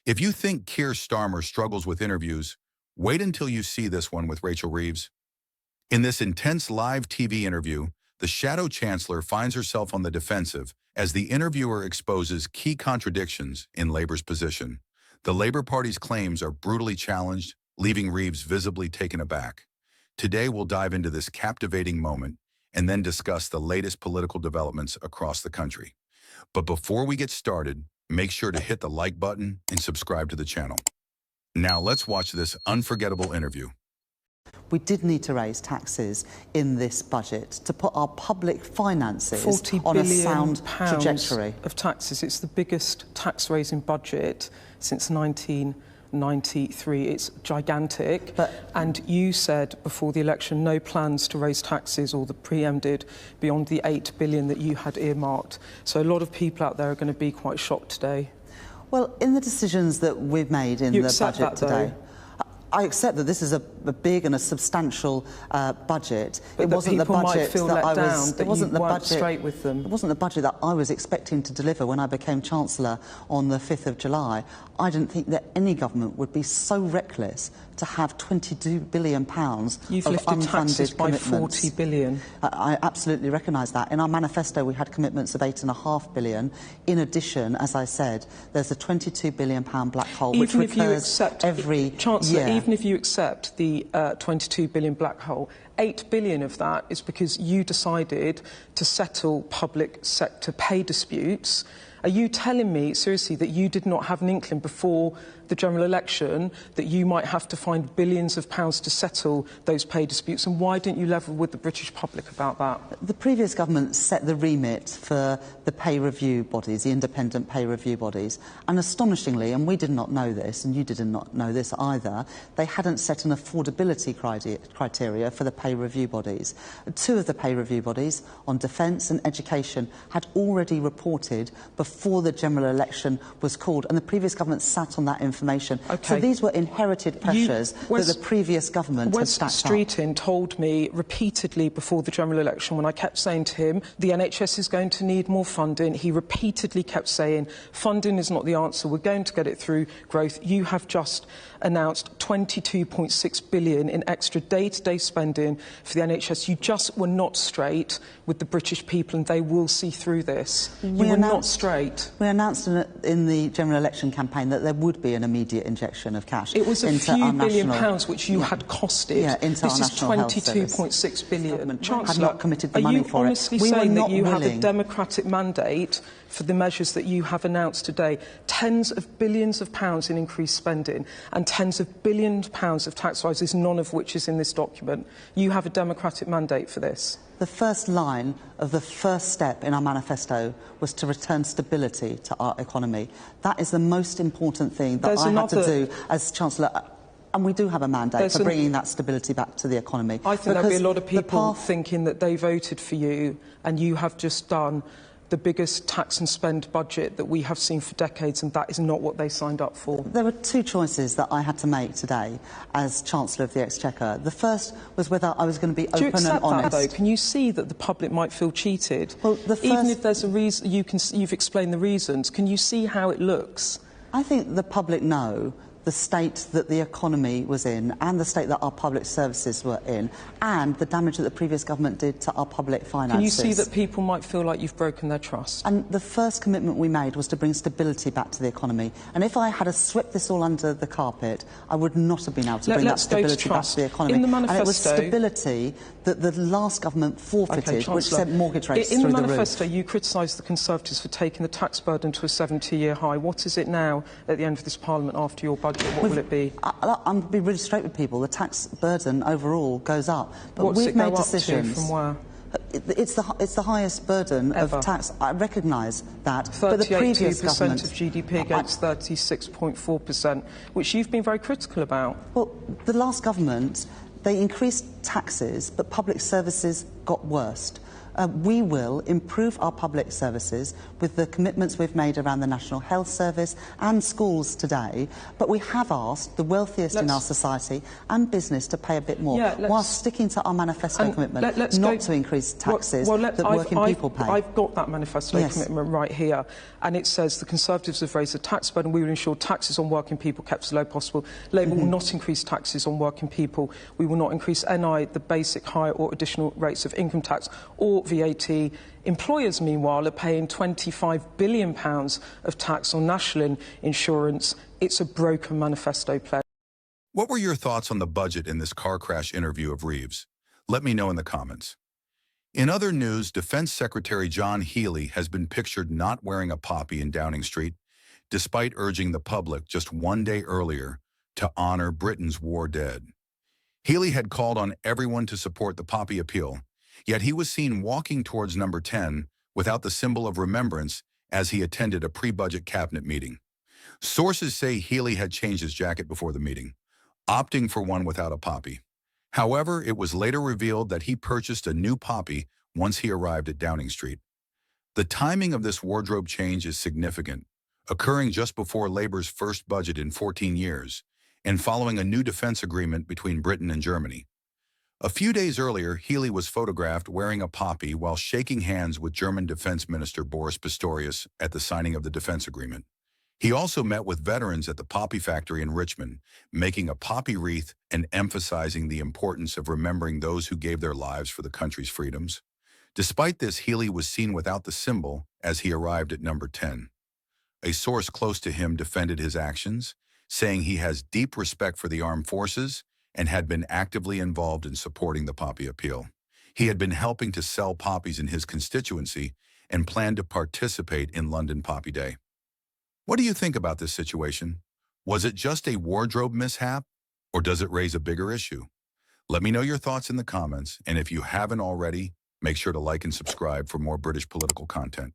If you think Keir Starmer struggles with interviews, wait until you see this one with Rachel Reeves. In this intense live TV interview, the Shadow Chancellor finds herself on the defensive as the interviewer exposes key contradictions in Labour's position. The Labour Party's claims are brutally challenged, leaving Reeves visibly taken aback. Today, we'll dive into this captivating moment and then discuss the latest political developments across the country. But before we get started, make sure to hit the like button and subscribe to the channel. Now let's watch this unforgettable interview. We did need to raise taxes in this budget to put our public finances on a sound trajectory. Of taxes. It's the biggest tax-raising budget since 1993. It's gigantic. And you said before the election no plans to raise taxes, or the PM did, beyond the $8 billion that you had earmarked. So a lot of people out there are going to be quite shocked today. Well, in the decisions that we've made in the budget today, I accept that this is a big and a substantial budget. But it wasn't the budget that I was. It wasn't the budget straight with them. It wasn't the budget that I was expecting to deliver when I became Chancellor on the 5th of July. I didn't think that any government would be so reckless to have £22 billion of unfunded You've lifted taxes by commitments. £40 billion. I absolutely recognise that. In our manifesto, we had commitments of $8.5 billion. In addition, as I said, there's a £22 billion black hole which recurs every year. Even if you accept the £22 billion black hole, $8 billion of that is because you decided to settle public sector pay disputes. Are you telling me, seriously, that you did not have an inkling before the general election that you might have to find billions of pounds to settle those pay disputes? And why didn't you level with the British public about that? The previous government set the remit for the pay review bodies, the independent pay review bodies. And astonishingly, and we did not know this, and you did not know this either, they hadn't set an affordability criteria for the pay review bodies. Two of the pay review bodies, on defence and education, had already reported before the general election was called, and the previous government sat on that information. So these were inherited pressures that the previous government had stacked up. Wes Streeting told me repeatedly before the general election, when I kept saying to him, the NHS is going to need more funding, he repeatedly kept saying, funding is not the answer, we're going to get it through growth. You have just announced £22.6 billion in extra day-to-day spending for the NHS. You just were not straight with the British people, and they will see through this. You were not straight. We announced in the general election campaign that there would be an immediate injection of cash. It was a few billion pounds which you had costed. Into this is £22.6 billion. Chancellor, had not committed the money for it. Are you honestly saying that you have a democratic mandate for the measures that you have announced today? Tens of billions of pounds in increased spending and tens of billions of pounds of tax rises, none of which is in this document. You have a democratic mandate for this. The first line of the first step in our manifesto was to return stability to our economy. That is the most important thing that I had to do as Chancellor. And we do have a mandate for bringing that stability back to the economy. I think there'll be a lot of people thinking that they voted for you and you have just done the biggest tax and spend budget that we have seen for decades, and that is not what they signed up for. There were two choices that I had to make today as Chancellor of the Exchequer. The first was whether I was going to be open and honest. Do you accept that, though? Can you see that the public might feel cheated? Well, even if there's a reason, you've explained the reasons, can you see how it looks? I think the public know the state that the economy was in and the state that our public services were in and the damage that the previous government did to our public finances. Can you see that people might feel like you've broken their trust? And the first commitment we made was to bring stability back to the economy. And if I had swept this all under the carpet, I would not have been able to bring that stability back to the economy. In the manifesto, and it was stability that the last government forfeited, which sent mortgage rates through the roof. In the manifesto, you criticised the Conservatives for taking the tax burden to a 70-year high. What is it now at the end of this Parliament after your budget? What will it be? I'm going to be really straight with people. The tax burden overall goes up. But What's we've it go made decisions. Up to, from where? It's the highest burden ever of tax. I recognise that. But the previous government, 38% of GDP against 36.4%, which you've been very critical about. Well, the last government, they increased taxes, but public services got worse. We will improve our public services with the commitments we've made around the National Health Service and schools today, but we have asked the wealthiest in our society and business to pay a bit more, whilst sticking to our manifesto commitment not to increase taxes that working people pay. I've got that manifesto commitment right here, and it says the Conservatives have raised the tax burden. We will ensure taxes on working people kept as low as possible. Labour will not increase taxes on working people. We will not increase NI, the basic, higher or additional rates of income tax, or VAT. Employers, meanwhile, are paying £25 billion of tax on national insurance. It's a broken manifesto pledge. What were your thoughts on the budget in this car crash interview of Reeves? Let me know in the comments. In other news, Defence Secretary John Healey has been pictured not wearing a poppy in Downing Street, despite urging the public just one day earlier to honour Britain's war dead. Healey had called on everyone to support the poppy appeal, yet he was seen walking towards number 10 without the symbol of remembrance as he attended a pre-budget cabinet meeting. Sources say Healey had changed his jacket before the meeting, opting for one without a poppy. However, it was later revealed that he purchased a new poppy once he arrived at Downing Street. The timing of this wardrobe change is significant, occurring just before Labour's first budget in 14 years, and following a new defence agreement between Britain and Germany. A few days earlier, Healey was photographed wearing a poppy while shaking hands with German Defence Minister Boris Pistorius at the signing of the defence agreement. He also met with veterans at the poppy factory in Richmond, making a poppy wreath and emphasizing the importance of remembering those who gave their lives for the country's freedoms. Despite this, Healey was seen without the symbol as he arrived at number 10. A source close to him defended his actions, saying he has deep respect for the armed forces and had been actively involved in supporting the poppy appeal. He had been helping to sell poppies in his constituency and planned to participate in London Poppy Day. What do you think about this situation? Was it just a wardrobe mishap, or does it raise a bigger issue? Let me know your thoughts in the comments, and if you haven't already, make sure to like and subscribe for more British political content.